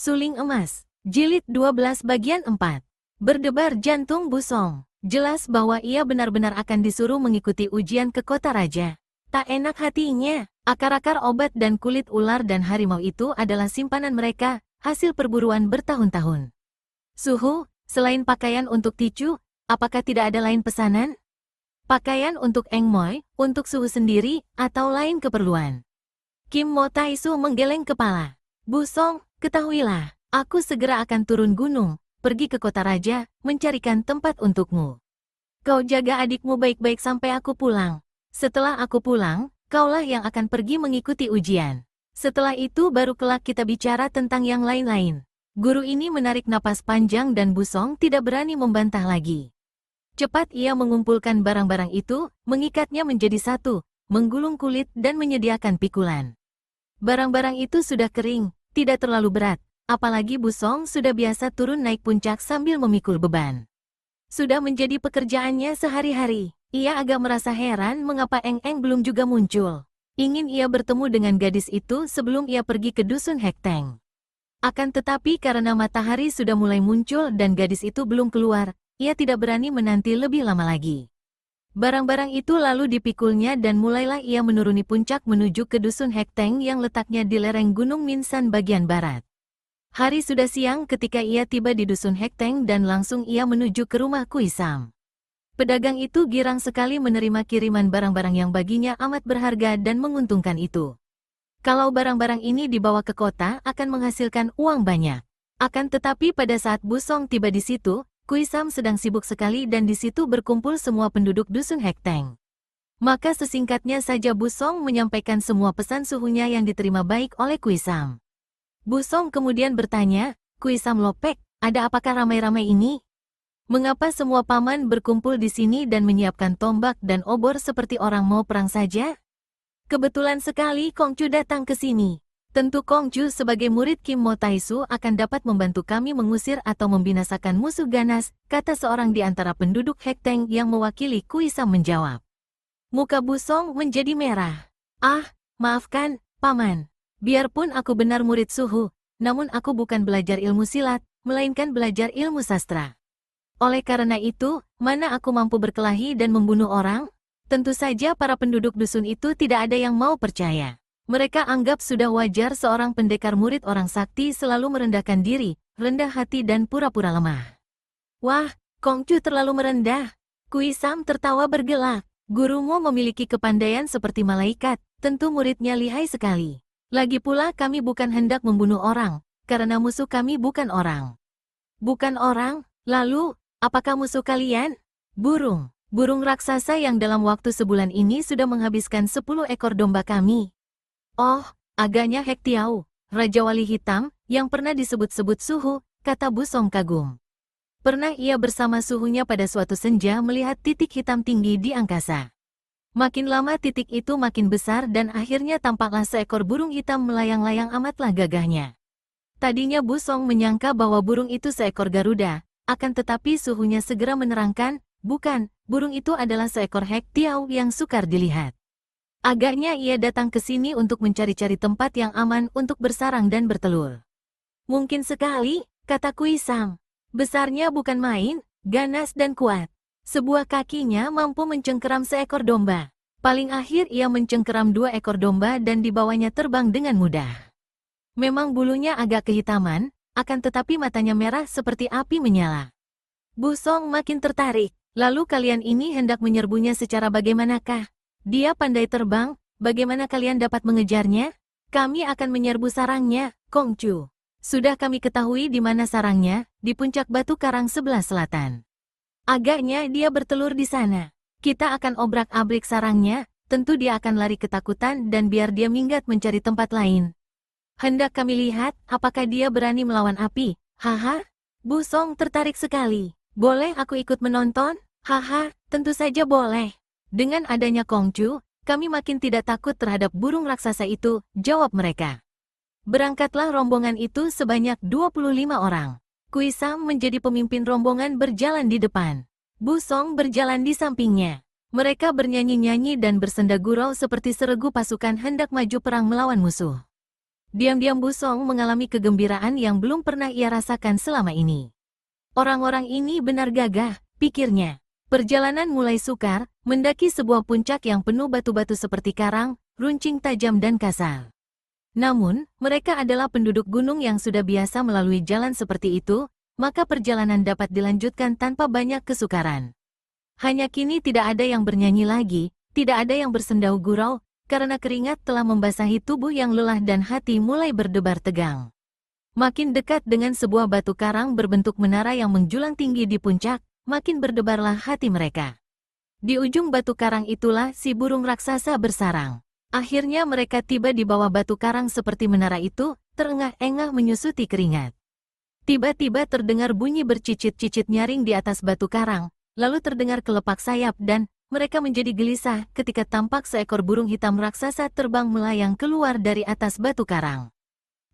Suling Emas, Jilid 12 bagian 4. Berdebar jantung Busong. Jelas bahwa ia benar-benar akan disuruh mengikuti ujian ke kota raja. Tak enak hatinya, akar-akar obat dan kulit ular dan harimau itu adalah simpanan mereka, hasil perburuan bertahun-tahun. Suhu, selain pakaian untuk Ticu, apakah tidak ada lain pesanan? Pakaian untuk Eng Moy, untuk Suhu sendiri, atau lain keperluan? Kim Mo Taisu menggeleng kepala. Busong, ketahuilah, aku segera akan turun gunung, pergi ke kota raja, mencarikan tempat untukmu. Kau jaga adikmu baik-baik sampai aku pulang. Setelah aku pulang, kaulah yang akan pergi mengikuti ujian. Setelah itu baru kelak kita bicara tentang yang lain-lain. Guru ini menarik napas panjang dan Busong tidak berani membantah lagi. Cepat ia mengumpulkan barang-barang itu, mengikatnya menjadi satu, menggulung kulit dan menyediakan pikulan. Barang-barang itu sudah kering, tidak terlalu berat, apalagi Busong sudah biasa turun naik puncak sambil memikul beban. Sudah menjadi pekerjaannya sehari-hari. Ia agak merasa heran mengapa Eng-Eng belum juga muncul. Ingin ia bertemu dengan gadis itu sebelum ia pergi ke dusun Hekteng. Akan tetapi karena matahari sudah mulai muncul dan gadis itu belum keluar, ia tidak berani menanti lebih lama lagi. Barang-barang itu lalu dipikulnya dan mulailah ia menuruni puncak menuju ke dusun Hekteng yang letaknya di lereng Gunung Minsan bagian barat. Hari sudah siang ketika ia tiba di dusun Hekteng dan langsung ia menuju ke rumah Kuisam. Pedagang itu girang sekali menerima kiriman barang-barang yang baginya amat berharga dan menguntungkan itu. Kalau barang-barang ini dibawa ke kota akan menghasilkan uang banyak. Akan tetapi pada saat Busong tiba di situ, Kuisam sedang sibuk sekali dan di situ berkumpul semua penduduk dusun Hekteng. Maka sesingkatnya saja Busong menyampaikan semua pesan suhunya yang diterima baik oleh Kuisam. Busong kemudian bertanya, Kuisam Lopek, ada apakah ramai-ramai ini? Mengapa semua paman berkumpul di sini dan menyiapkan tombak dan obor seperti orang mau perang saja? Kebetulan sekali Kongcu datang ke sini. Tentu Kongcu sebagai murid Kim Mo Taisu akan dapat membantu kami mengusir atau membinasakan musuh ganas, kata seorang di antara penduduk Hekteng yang mewakili Kuisam menjawab. Muka Busong menjadi merah. Ah, maafkan, Paman. Biarpun aku benar murid Suhu, namun aku bukan belajar ilmu silat, melainkan belajar ilmu sastra. Oleh karena itu, mana aku mampu berkelahi dan membunuh orang? Tentu saja para penduduk dusun itu tidak ada yang mau percaya. Mereka anggap sudah wajar seorang pendekar murid orang sakti selalu merendahkan diri, rendah hati dan pura-pura lemah. Wah, Kongcu terlalu merendah. Kuisam tertawa bergelak. Gurumu memiliki kepandaian seperti malaikat, tentu muridnya lihai sekali. Lagi pula kami bukan hendak membunuh orang, karena musuh kami bukan orang. Bukan orang? Lalu, apakah musuh kalian? Burung. Burung raksasa yang dalam waktu sebulan ini sudah menghabiskan 10 ekor domba kami. Oh, agaknya Hektiau, Raja Wali Hitam, yang pernah disebut-sebut Suhu, kata Busong kagum. Pernah ia bersama suhunya pada suatu senja melihat titik hitam tinggi di angkasa. Makin lama titik itu makin besar dan akhirnya tampaklah seekor burung hitam melayang-layang amatlah gagahnya. Tadinya Busong menyangka bahwa burung itu seekor Garuda, akan tetapi suhunya segera menerangkan, bukan, burung itu adalah seekor Hektiau yang sukar dilihat. Agaknya ia datang ke sini untuk mencari-cari tempat yang aman untuk bersarang dan bertelur. Mungkin sekali, kata Kuisam. Besarnya bukan main, ganas dan kuat. Sebuah kakinya mampu mencengkeram seekor domba. Paling akhir ia mencengkeram 2 ekor domba dan dibawanya terbang dengan mudah. Memang bulunya agak kehitaman, akan tetapi matanya merah seperti api menyala. Busong makin tertarik. Lalu kalian ini hendak menyerbunya secara bagaimanakah? Dia pandai terbang, bagaimana kalian dapat mengejarnya? Kami akan menyerbu sarangnya, Kongcu. Sudah kami ketahui di mana sarangnya, di puncak batu karang sebelah selatan. Agaknya dia bertelur di sana. Kita akan obrak-abrik sarangnya, tentu dia akan lari ketakutan dan biar dia minggat mencari tempat lain. Hendak kami lihat, apakah dia berani melawan api, haha. Busong tertarik sekali. Boleh aku ikut menonton? Haha, tentu saja boleh. Dengan adanya Kongcu, kami makin tidak takut terhadap burung raksasa itu, jawab mereka. Berangkatlah rombongan itu sebanyak 25 orang. Kuisam menjadi pemimpin rombongan berjalan di depan. Busong berjalan di sampingnya. Mereka bernyanyi-nyanyi dan bersenda gurau seperti seregu pasukan hendak maju perang melawan musuh. Diam-diam Busong mengalami kegembiraan yang belum pernah ia rasakan selama ini. Orang-orang ini benar gagah, pikirnya. Perjalanan mulai sukar, mendaki sebuah puncak yang penuh batu-batu seperti karang, runcing tajam dan kasar. Namun, mereka adalah penduduk gunung yang sudah biasa melalui jalan seperti itu, maka perjalanan dapat dilanjutkan tanpa banyak kesukaran. Hanya kini tidak ada yang bernyanyi lagi, tidak ada yang bersendau gurau, karena keringat telah membasahi tubuh yang lelah dan hati mulai berdebar tegang. Makin dekat dengan sebuah batu karang berbentuk menara yang menjulang tinggi di puncak, makin berdebarlah hati mereka. Di ujung batu karang itulah si burung raksasa bersarang. Akhirnya mereka tiba di bawah batu karang seperti menara itu, terengah-engah menyusuti keringat. Tiba-tiba terdengar bunyi bercicit-cicit nyaring di atas batu karang, lalu terdengar kelepak sayap dan mereka menjadi gelisah ketika tampak seekor burung hitam raksasa terbang melayang keluar dari atas batu karang.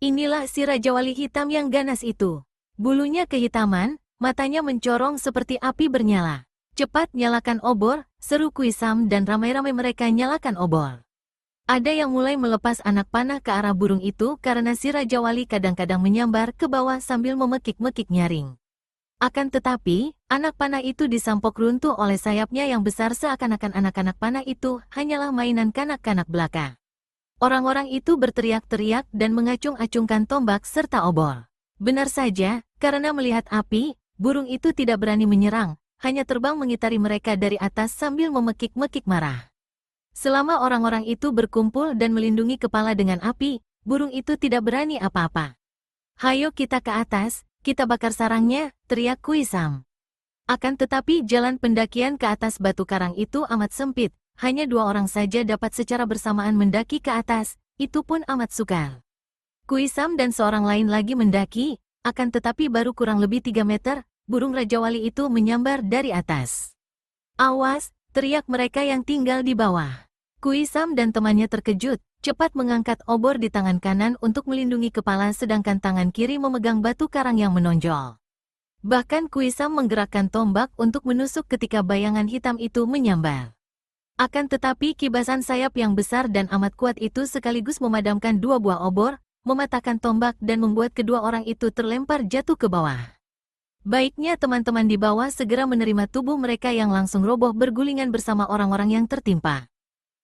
Inilah si Raja Wali Hitam yang ganas itu. Bulunya kehitaman, matanya mencorong seperti api bernyala. Cepat nyalakan obor, seru Kuisam dan ramai-ramai mereka nyalakan obor. Ada yang mulai melepas anak panah ke arah burung itu karena si Raja Wali kadang-kadang menyambar ke bawah sambil memekik-mekik nyaring. Akan tetapi, anak panah itu disampok runtuh oleh sayapnya yang besar seakan-akan anak-anak panah itu hanyalah mainan kanak-kanak belaka. Orang-orang itu berteriak-teriak dan mengacung-acungkan tombak serta obor. Benar saja, karena melihat api, burung itu tidak berani menyerang, hanya terbang mengitari mereka dari atas sambil memekik-mekik marah. Selama orang-orang itu berkumpul dan melindungi kepala dengan api, burung itu tidak berani apa-apa. "Hayo kita ke atas, kita bakar sarangnya," teriak Kuisam. Akan tetapi jalan pendakian ke atas batu karang itu amat sempit, hanya 2 orang saja dapat secara bersamaan mendaki ke atas, itu pun amat sukar. Kuisam dan seorang lain lagi mendaki, akan tetapi baru kurang lebih 3 meter, burung Raja Wali itu menyambar dari atas. "Awas!" teriak mereka yang tinggal di bawah. Kuisam dan temannya terkejut, cepat mengangkat obor di tangan kanan untuk melindungi kepala sedangkan tangan kiri memegang batu karang yang menonjol. Bahkan Kuisam menggerakkan tombak untuk menusuk ketika bayangan hitam itu menyambar. Akan tetapi kibasan sayap yang besar dan amat kuat itu sekaligus memadamkan 2 buah obor, mematahkan tombak dan membuat kedua orang itu terlempar jatuh ke bawah. Baiknya teman-teman di bawah segera menerima tubuh mereka yang langsung roboh bergulingan bersama orang-orang yang tertimpa.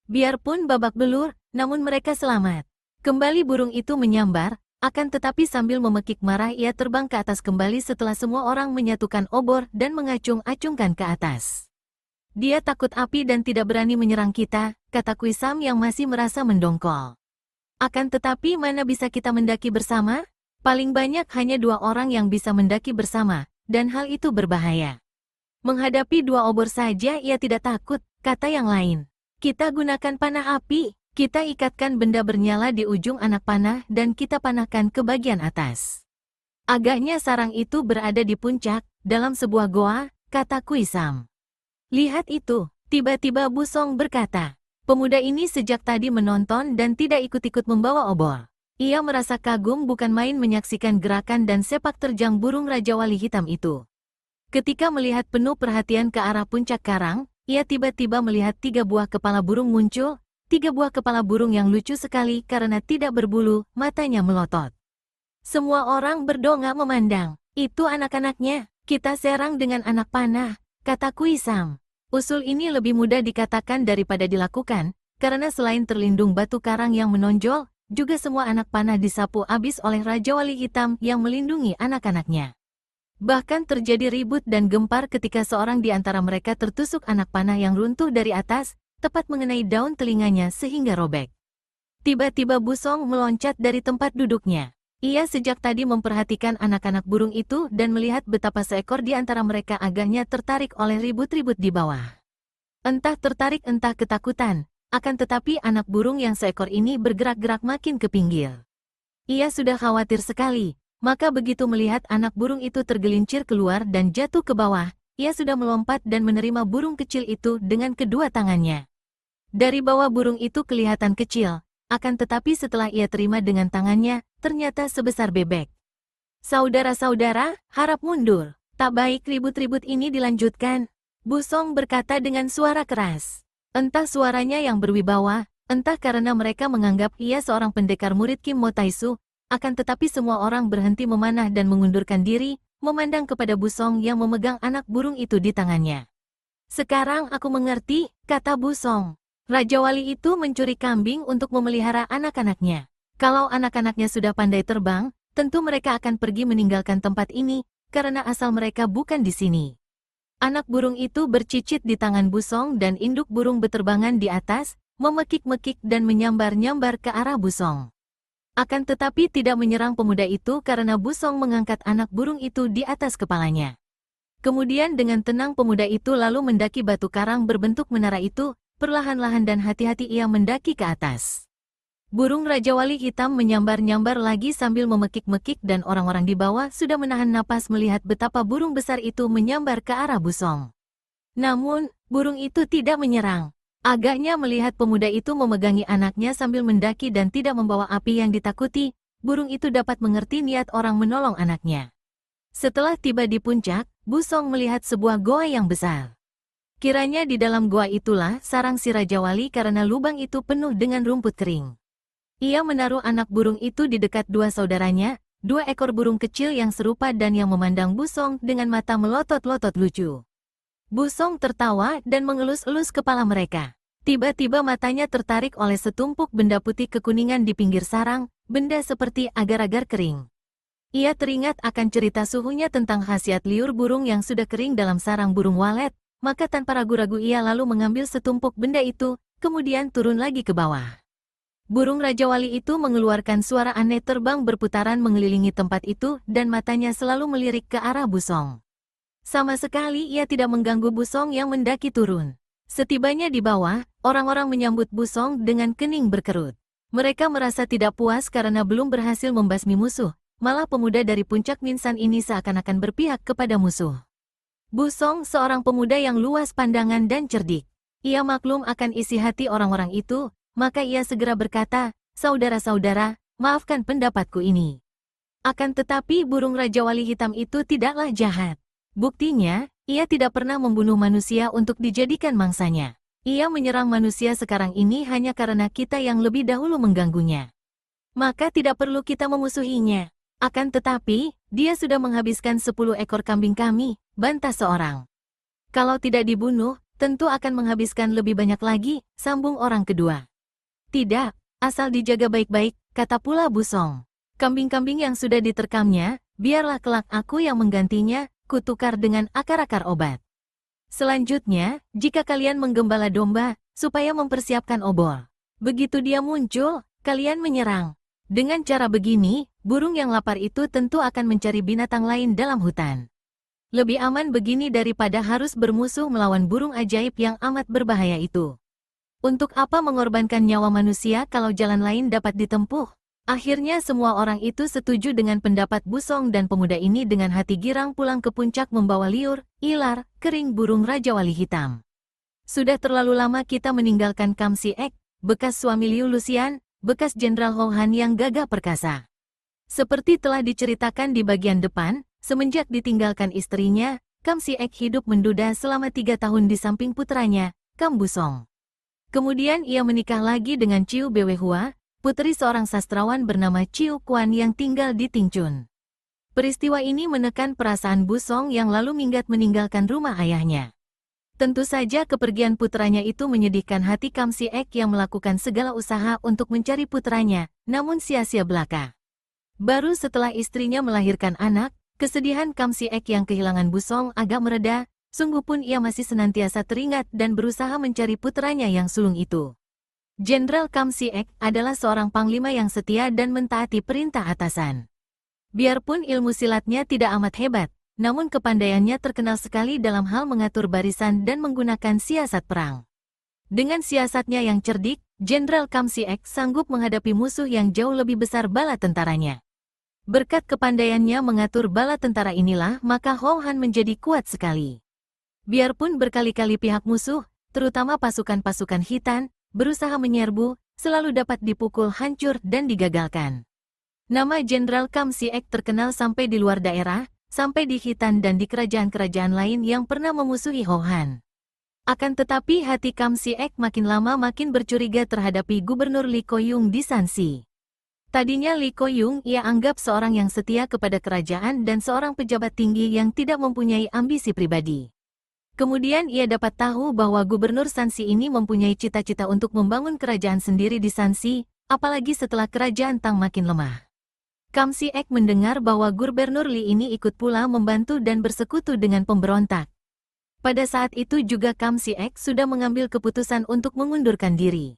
Biarpun babak belur, namun mereka selamat. Kembali burung itu menyambar, akan tetapi sambil memekik marah ia terbang ke atas kembali setelah semua orang menyatukan obor dan mengacung-acungkan ke atas. "Dia takut api dan tidak berani menyerang kita," kata Kuisam yang masih merasa mendongkol. "Akan tetapi mana bisa kita mendaki bersama? Paling banyak hanya 2 orang yang bisa mendaki bersama, dan hal itu berbahaya." "Menghadapi 2 obor saja ia tidak takut," kata yang lain. "Kita gunakan panah api, kita ikatkan benda bernyala di ujung anak panah dan kita panahkan ke bagian atas. Agaknya sarang itu berada di puncak, dalam sebuah goa," kata Kuisam. "Lihat itu," tiba-tiba Busong berkata. Pemuda ini sejak tadi menonton dan tidak ikut-ikut membawa obor. Ia merasa kagum bukan main menyaksikan gerakan dan sepak terjang burung Raja Wali Hitam itu. Ketika melihat penuh perhatian ke arah puncak karang, ia tiba-tiba melihat 3 buah kepala burung muncul, 3 buah kepala burung yang lucu sekali karena tidak berbulu, matanya melotot. Semua orang berdongak memandang. "Itu anak-anaknya, kita serang dengan anak panah," kata Kuisam. Usul ini lebih mudah dikatakan daripada dilakukan, karena selain terlindung batu karang yang menonjol, juga semua anak panah disapu habis oleh Raja Wali Hitam yang melindungi anak-anaknya. Bahkan terjadi ribut dan gempar ketika seorang di antara mereka tertusuk anak panah yang runtuh dari atas, tepat mengenai daun telinganya sehingga robek. Tiba-tiba Busong meloncat dari tempat duduknya. Ia sejak tadi memperhatikan anak-anak burung itu dan melihat betapa seekor di antara mereka agaknya tertarik oleh ribut-ribut di bawah. Entah tertarik entah ketakutan, akan tetapi anak burung yang seekor ini bergerak-gerak makin ke pinggir. Ia sudah khawatir sekali, maka begitu melihat anak burung itu tergelincir keluar dan jatuh ke bawah, ia sudah melompat dan menerima burung kecil itu dengan kedua tangannya. Dari bawah burung itu kelihatan kecil, akan tetapi setelah ia terima dengan tangannya, ternyata sebesar bebek. "Saudara-saudara, harap mundur. Tak baik ribut-ribut ini dilanjutkan," Busong berkata dengan suara keras. Entah suaranya yang berwibawa, Entah karena mereka menganggap ia seorang pendekar murid Kim Mo Taisu, akan tetapi semua orang berhenti memanah dan mengundurkan diri, memandang kepada Bu Song yang memegang anak burung itu di tangannya. Sekarang aku mengerti, kata Bu Song. Raja Wali itu mencuri kambing untuk memelihara anak-anaknya. Kalau anak-anaknya sudah pandai terbang, tentu mereka akan pergi meninggalkan tempat ini, karena asal mereka bukan di sini. Anak burung itu bercicit di tangan Bu Song dan induk burung beterbangan di atas, memekik-mekik dan menyambar-nyambar ke arah Bu Song. Akan tetapi tidak menyerang pemuda itu karena Bu Song mengangkat anak burung itu di atas kepalanya. Kemudian dengan tenang pemuda itu lalu mendaki batu karang berbentuk menara itu, perlahan-lahan dan hati-hati ia mendaki ke atas. Burung Raja Wali Hitam menyambar-nyambar lagi sambil memekik-mekik dan orang-orang di bawah sudah menahan napas melihat betapa burung besar itu menyambar ke arah Bu Song. Namun, burung itu tidak menyerang. Agaknya melihat pemuda itu memegangi anaknya sambil mendaki dan tidak membawa api yang ditakuti, burung itu dapat mengerti niat orang menolong anaknya. Setelah tiba di puncak, Bu Song melihat sebuah goa yang besar. Kiranya di dalam goa itulah sarang si Raja Wali karena lubang itu penuh dengan rumput kering. Ia menaruh anak burung itu di dekat dua saudaranya, dua ekor burung kecil yang serupa dan yang memandang Bu Song dengan mata melotot-lotot lucu. Bu Song tertawa dan mengelus-elus kepala mereka. Tiba-tiba matanya tertarik oleh setumpuk benda putih kekuningan di pinggir sarang, benda seperti agar-agar kering. Ia teringat akan cerita suhunya tentang khasiat liur burung yang sudah kering dalam sarang burung walet, maka tanpa ragu-ragu ia lalu mengambil setumpuk benda itu, kemudian turun lagi ke bawah. Burung Raja Wali itu mengeluarkan suara aneh terbang berputaran mengelilingi tempat itu dan matanya selalu melirik ke arah Bu Song. Sama sekali ia tidak mengganggu Bu Song yang mendaki turun. Setibanya di bawah, orang-orang menyambut Bu Song dengan kening berkerut. Mereka merasa tidak puas karena belum berhasil membasmi musuh, malah pemuda dari puncak Minsan ini seakan-akan berpihak kepada musuh. Bu Song seorang pemuda yang luas pandangan dan cerdik. Ia maklum akan isi hati orang-orang itu, maka ia segera berkata, "Saudara-saudara, maafkan pendapatku ini. Akan tetapi burung Raja Wali Hitam itu tidaklah jahat. Buktinya, ia tidak pernah membunuh manusia untuk dijadikan mangsanya. Ia menyerang manusia sekarang ini hanya karena kita yang lebih dahulu mengganggunya. Maka tidak perlu kita memusuhinya. Akan tetapi, dia sudah menghabiskan 10 ekor kambing kami," bantah seorang. "Kalau tidak dibunuh, tentu akan menghabiskan lebih banyak lagi," sambung orang kedua. "Tidak, asal dijaga baik-baik," kata pula Bu Song. "Kambing-kambing yang sudah diterkamnya, biarlah kelak aku yang menggantinya, kutukar dengan akar-akar obat. Selanjutnya, jika kalian menggembala domba, supaya mempersiapkan obor. Begitu dia muncul, kalian menyerang. Dengan cara begini, burung yang lapar itu tentu akan mencari binatang lain dalam hutan. Lebih aman begini daripada harus bermusuh melawan burung ajaib yang amat berbahaya itu. Untuk apa mengorbankan nyawa manusia kalau jalan lain dapat ditempuh?" Akhirnya semua orang itu setuju dengan pendapat Bu Song dan pemuda ini dengan hati girang pulang ke puncak membawa liur, ilar, kering burung Raja Wali Hitam. "Sudah terlalu lama kita meninggalkan Kam Si Ek, bekas suami Liu Luxian, bekas Jenderal Ho Han yang gagah perkasa. Seperti telah diceritakan di bagian depan, semenjak ditinggalkan istrinya, Kam Si Ek hidup menduda selama 3 tahun di samping putranya, Kam Bu Song. Kemudian ia menikah lagi dengan Ciu Bwe Hua, putri seorang sastrawan bernama Ciu Quan yang tinggal di Tingchun. Peristiwa ini menekan perasaan Bu Song yang lalu minggat meninggalkan rumah ayahnya. Tentu saja kepergian putranya itu menyedihkan hati Kam Si Ek yang melakukan segala usaha untuk mencari putranya, namun sia-sia belaka. Baru setelah istrinya melahirkan anak, kesedihan Kam Si Ek yang kehilangan Bu Song agak mereda, sungguh pun ia masih senantiasa teringat dan berusaha mencari putranya yang sulung itu. Jenderal Kam Si Ek adalah seorang panglima yang setia dan mentaati perintah atasan. Biarpun ilmu silatnya tidak amat hebat, namun kepandaiannya terkenal sekali dalam hal mengatur barisan dan menggunakan siasat perang. Dengan siasatnya yang cerdik, Jenderal Kam Si Ek sanggup menghadapi musuh yang jauh lebih besar bala tentaranya. Berkat kepandaiannya mengatur bala tentara inilah maka Ho Han menjadi kuat sekali. Biarpun berkali-kali pihak musuh, terutama pasukan-pasukan Hitan, berusaha menyerbu, selalu dapat dipukul hancur dan digagalkan. Nama Jenderal Kam Si Ek terkenal sampai di luar daerah, sampai di Hitan dan di kerajaan-kerajaan lain yang pernah memusuhi Ho Han. Akan tetapi hati Kam Si-ek makin lama makin bercuriga terhadapi Gubernur Lee Ko-yung di Shanxi. Tadinya Lee Ko-yung ia anggap seorang yang setia kepada kerajaan dan seorang pejabat tinggi yang tidak mempunyai ambisi pribadi. Kemudian ia dapat tahu bahwa Gubernur Shanxi ini mempunyai cita-cita untuk membangun kerajaan sendiri di Shanxi, apalagi setelah kerajaan Tang makin lemah. Kam Si-ek mendengar bahwa Gubernur Lee ini ikut pula membantu dan bersekutu dengan pemberontak. Pada saat itu juga Kam Si-ek sudah mengambil keputusan untuk mengundurkan diri.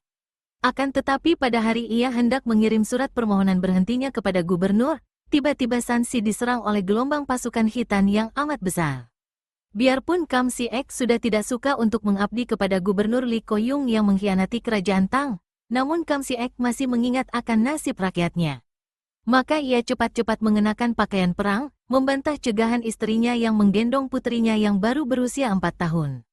Akan tetapi pada hari ia hendak mengirim surat permohonan berhentinya kepada gubernur, tiba-tiba Shanxi diserang oleh gelombang pasukan Khitan yang amat besar. Biarpun Kam Si-ek sudah tidak suka untuk mengabdi kepada Gubernur Lee Ko-yung yang mengkhianati kerajaan Tang, namun Kam Si-ek masih mengingat akan nasib rakyatnya. Maka ia cepat-cepat mengenakan pakaian perang, membantah cegahan istrinya yang menggendong putrinya yang baru berusia 4 tahun.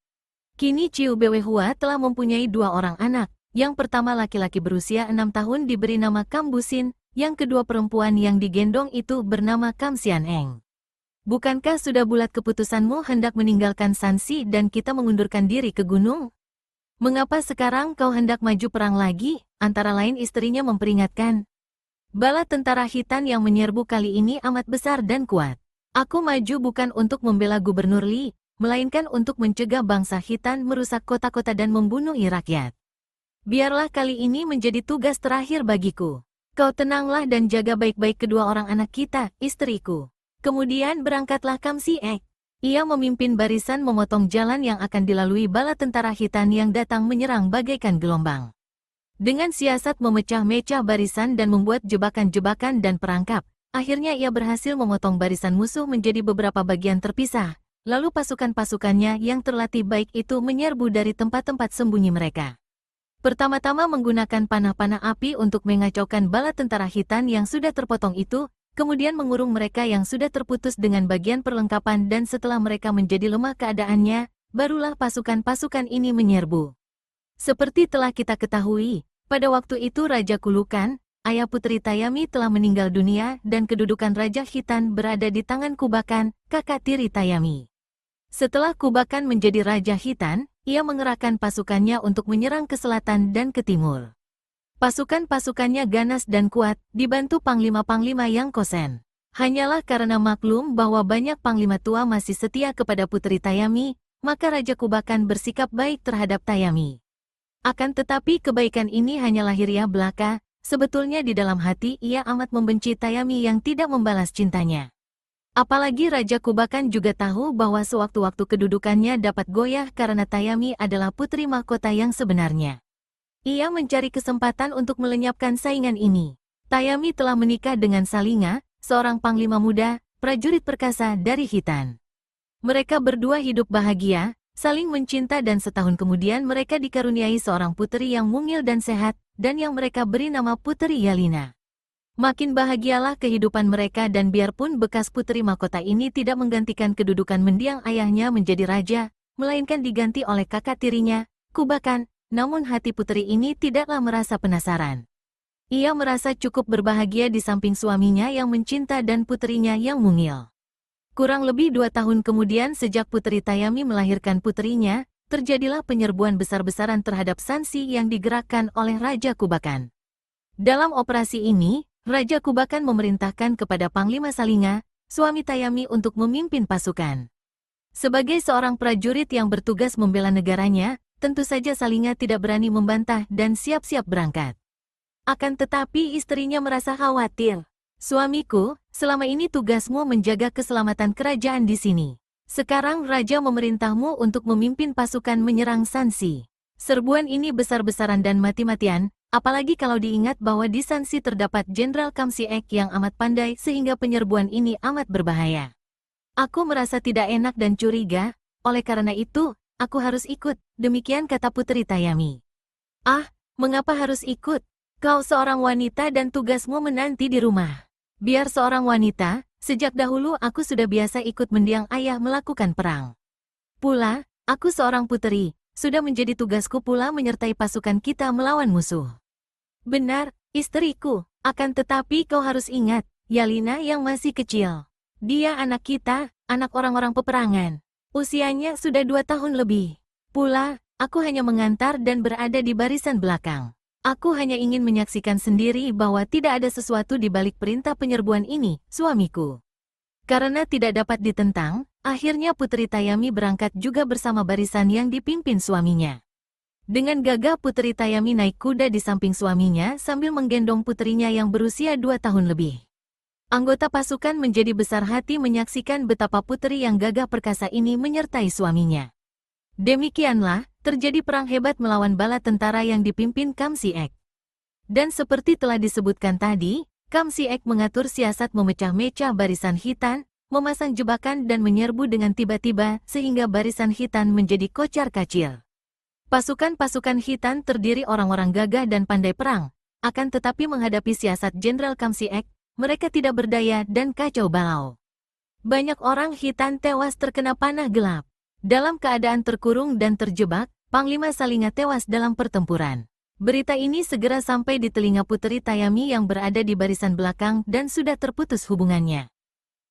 Kini Ciu Bewehua telah mempunyai 2 orang anak, yang pertama laki-laki berusia 6 tahun diberi nama Kam Busin, yang kedua perempuan yang digendong itu bernama Kam Sian-eng. Bukankah sudah bulat keputusanmu hendak meninggalkan Shanxi dan kita mengundurkan diri ke gunung? Mengapa sekarang kau hendak maju perang lagi? Antara lain istrinya memperingatkan. Bala tentara Khitan yang menyerbu kali ini amat besar dan kuat. Aku maju bukan untuk membela Gubernur Lee, melainkan untuk mencegah bangsa Khitan merusak kota-kota dan membunuh rakyat. Biarlah kali ini menjadi tugas terakhir bagiku. Kau tenanglah dan jaga baik-baik kedua orang anak kita, istriku. Kemudian berangkatlah Kam Si-ek. Ia memimpin barisan memotong jalan yang akan dilalui bala tentara Khitan yang datang menyerang bagaikan gelombang. Dengan siasat memecah-mecah barisan dan membuat jebakan-jebakan dan perangkap, akhirnya ia berhasil memotong barisan musuh menjadi beberapa bagian terpisah, lalu pasukan-pasukannya yang terlatih baik itu menyerbu dari tempat-tempat sembunyi mereka. Pertama-tama menggunakan panah-panah api untuk mengacaukan bala tentara Khitan yang sudah terpotong itu, kemudian mengurung mereka yang sudah terputus dengan bagian perlengkapan dan setelah mereka menjadi lemah keadaannya, barulah pasukan-pasukan ini menyerbu. Seperti telah kita ketahui, pada waktu itu Raja Kulukan, ayah Putri Tayami telah meninggal dunia dan kedudukan Raja Khitan berada di tangan Kubakan, kakak tiri Tayami. Setelah Kubakan menjadi Raja Khitan, ia mengerahkan pasukannya untuk menyerang ke selatan dan ke timur. Pasukan-pasukannya ganas dan kuat, dibantu panglima-panglima yang kosen. Hanyalah karena maklum bahwa banyak panglima tua masih setia kepada Putri Tayami, maka Raja Kubakan bersikap baik terhadap Tayami. Akan tetapi kebaikan ini hanya lahiriah belaka, sebetulnya di dalam hati ia amat membenci Tayami yang tidak membalas cintanya. Apalagi Raja Kubakan juga tahu bahwa sewaktu-waktu kedudukannya dapat goyah karena Tayami adalah putri mahkota yang sebenarnya. Ia mencari kesempatan untuk melenyapkan saingan ini. Tayami telah menikah dengan Salinga, seorang panglima muda, prajurit perkasa dari Khitan. Mereka berdua hidup bahagia, saling mencinta dan setahun kemudian mereka dikaruniai seorang putri yang mungil dan sehat, dan yang mereka beri nama Putri Yalina. Makin bahagialah kehidupan mereka dan biarpun bekas putri mahkota ini tidak menggantikan kedudukan mendiang ayahnya menjadi raja, melainkan diganti oleh kakak tirinya, Kubakan, namun hati putri ini tidaklah merasa penasaran. Ia merasa cukup berbahagia di samping suaminya yang mencinta dan putrinya yang mungil. Kurang lebih 2 tahun kemudian sejak Putri Tayami melahirkan putrinya, terjadilah penyerbuan besar-besaran terhadap Shanxi yang digerakkan oleh Raja Kubakan. Dalam operasi ini, Raja Kubakan memerintahkan kepada Panglima Salinga, suami Tayami untuk memimpin pasukan. Sebagai seorang prajurit yang bertugas membela negaranya, tentu saja Salinga tidak berani membantah dan siap-siap berangkat. Akan tetapi istrinya merasa khawatir. Suamiku, selama ini tugasmu menjaga keselamatan kerajaan di sini. Sekarang Raja memerintahmu untuk memimpin pasukan menyerang Shanxi. Serbuan ini besar-besaran dan mati-matian, apalagi kalau diingat bahwa di Shanxi terdapat Jenderal Kam Si-ek yang amat pandai sehingga penyerbuan ini amat berbahaya. Aku merasa tidak enak dan curiga, oleh karena itu, aku harus ikut, demikian kata Putri Tayami. Ah, mengapa harus ikut? Kau seorang wanita dan tugasmu menanti di rumah. Biar seorang wanita, sejak dahulu aku sudah biasa ikut mendiang ayah melakukan perang. Pula, aku seorang putri, sudah menjadi tugasku pula menyertai pasukan kita melawan musuh. Benar, istriku, akan tetapi kau harus ingat, Yalina yang masih kecil. Dia anak kita, anak orang-orang peperangan. Usianya sudah 2 tahun lebih. Pula, aku hanya mengantar dan berada di barisan belakang. Aku hanya ingin menyaksikan sendiri bahwa tidak ada sesuatu di balik perintah penyerbuan ini, suamiku. Karena tidak dapat ditentang, akhirnya Putri Tayami berangkat juga bersama barisan yang dipimpin suaminya. Dengan gagah Putri Tayami naik kuda di samping suaminya sambil menggendong putrinya yang berusia 2 tahun lebih. Anggota pasukan menjadi besar hati menyaksikan betapa putri yang gagah perkasa ini menyertai suaminya. Demikianlah, terjadi perang hebat melawan bala tentara yang dipimpin Kam Si-ek. Dan seperti telah disebutkan tadi, Kam Si-ek mengatur siasat memecah-mecah barisan Khitan, memasang jebakan dan menyerbu dengan tiba-tiba sehingga barisan Khitan menjadi kocar-kacir. Pasukan-pasukan Khitan terdiri orang-orang gagah dan pandai perang, akan tetapi menghadapi siasat Jenderal Kam Si-ek, mereka tidak berdaya dan kacau balau. Banyak orang Khitan tewas terkena panah gelap. Dalam keadaan terkurung dan terjebak, Panglima Salinga tewas dalam pertempuran. Berita ini segera sampai di telinga Putri Tayami yang berada di barisan belakang dan sudah terputus hubungannya.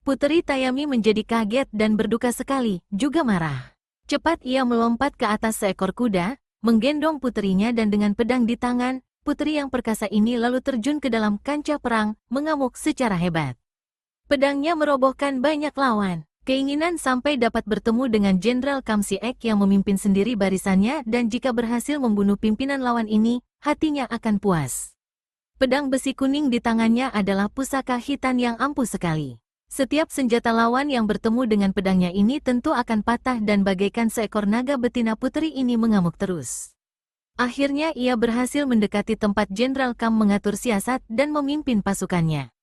Putri Tayami menjadi kaget dan berduka sekali, juga marah. Cepat ia melompat ke atas seekor kuda, menggendong putrinya dan dengan pedang di tangan, putri yang perkasa ini lalu terjun ke dalam kancah perang, mengamuk secara hebat. Pedangnya merobohkan banyak lawan. Keinginan sampai dapat bertemu dengan Jenderal Kam Si-ek yang memimpin sendiri barisannya dan jika berhasil membunuh pimpinan lawan ini, hatinya akan puas. Pedang besi kuning di tangannya adalah pusaka Khitan yang ampuh sekali. Setiap senjata lawan yang bertemu dengan pedangnya ini tentu akan patah dan bagaikan seekor naga betina putri ini mengamuk terus. Akhirnya ia berhasil mendekati tempat Jenderal Kam mengatur siasat dan memimpin pasukannya.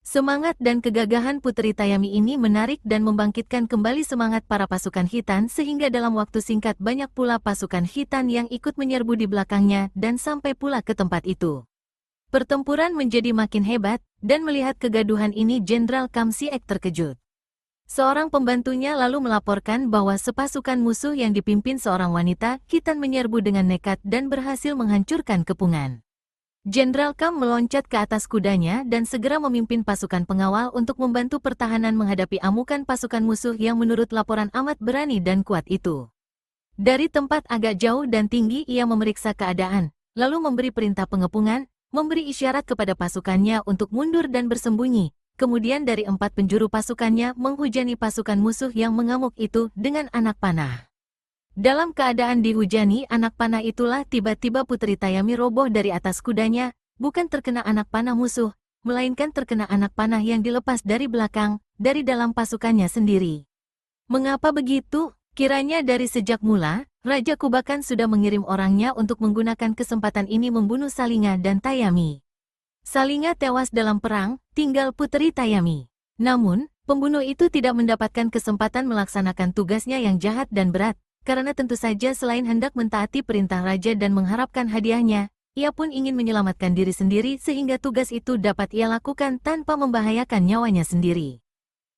Semangat dan kegagahan Putri Tayami ini menarik dan membangkitkan kembali semangat para pasukan Khitan sehingga dalam waktu singkat banyak pula pasukan Khitan yang ikut menyerbu di belakangnya dan sampai pula ke tempat itu. Pertempuran menjadi makin hebat, dan melihat kegaduhan ini Jenderal Kam Si-ek terkejut. Seorang pembantunya lalu melaporkan bahwa sepasukan musuh yang dipimpin seorang wanita, Khitan menyerbu dengan nekat dan berhasil menghancurkan kepungan. Jenderal Kam meloncat ke atas kudanya dan segera memimpin pasukan pengawal untuk membantu pertahanan menghadapi amukan pasukan musuh yang menurut laporan amat berani dan kuat itu. Dari tempat agak jauh dan tinggi ia memeriksa keadaan, lalu memberi perintah pengepungan, memberi isyarat kepada pasukannya untuk mundur dan bersembunyi, kemudian dari 4 penjuru pasukannya menghujani pasukan musuh yang mengamuk itu dengan anak panah. Dalam keadaan dihujani anak panah itulah tiba-tiba Putri Tayami roboh dari atas kudanya, bukan terkena anak panah musuh, melainkan terkena anak panah yang dilepas dari belakang, dari dalam pasukannya sendiri. Mengapa begitu? Kiranya dari sejak mula, Raja Kubakan sudah mengirim orangnya untuk menggunakan kesempatan ini membunuh Salinga dan Tayami. Salinga tewas dalam perang, tinggal Putri Tayami. Namun, pembunuh itu tidak mendapatkan kesempatan melaksanakan tugasnya yang jahat dan berat, karena tentu saja selain hendak mentaati perintah raja dan mengharapkan hadiahnya, ia pun ingin menyelamatkan diri sendiri sehingga tugas itu dapat ia lakukan tanpa membahayakan nyawanya sendiri.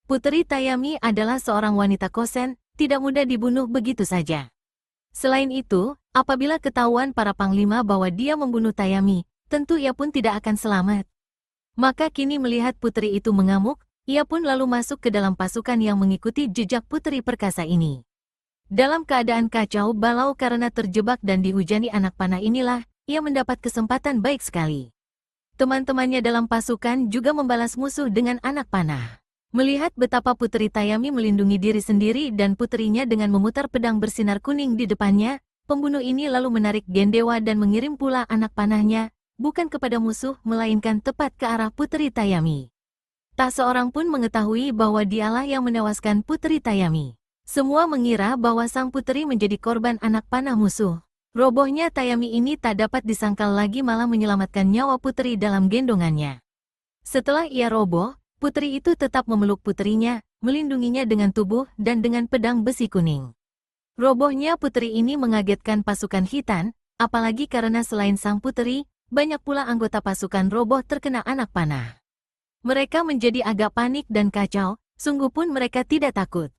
Putri Tayami adalah seorang wanita kosen, tidak mudah dibunuh begitu saja. Selain itu, apabila ketahuan para panglima bahwa dia membunuh Tayami, tentu ia pun tidak akan selamat. Maka kini melihat putri itu mengamuk, ia pun lalu masuk ke dalam pasukan yang mengikuti jejak putri perkasa ini. Dalam keadaan kacau balau karena terjebak dan dihujani anak panah inilah, ia mendapat kesempatan baik sekali. Teman-temannya dalam pasukan juga membalas musuh dengan anak panah. Melihat betapa Putri Tayami melindungi diri sendiri dan putrinya dengan memutar pedang bersinar kuning di depannya, pembunuh ini lalu menarik gendewa dan mengirim pula anak panahnya, bukan kepada musuh melainkan tepat ke arah Putri Tayami. Tak seorang pun mengetahui bahwa dialah yang menewaskan Putri Tayami. Semua mengira bahwa sang putri menjadi korban anak panah musuh. Robohnya Tayami ini tak dapat disangkal lagi malah menyelamatkan nyawa putri dalam gendongannya. Setelah ia roboh, putri itu tetap memeluk putrinya, melindunginya dengan tubuh dan dengan pedang besi kuning. Robohnya putri ini mengagetkan pasukan Khitan, apalagi karena selain sang putri, banyak pula anggota pasukan roboh terkena anak panah. Mereka menjadi agak panik dan kacau, sungguh pun mereka tidak takut.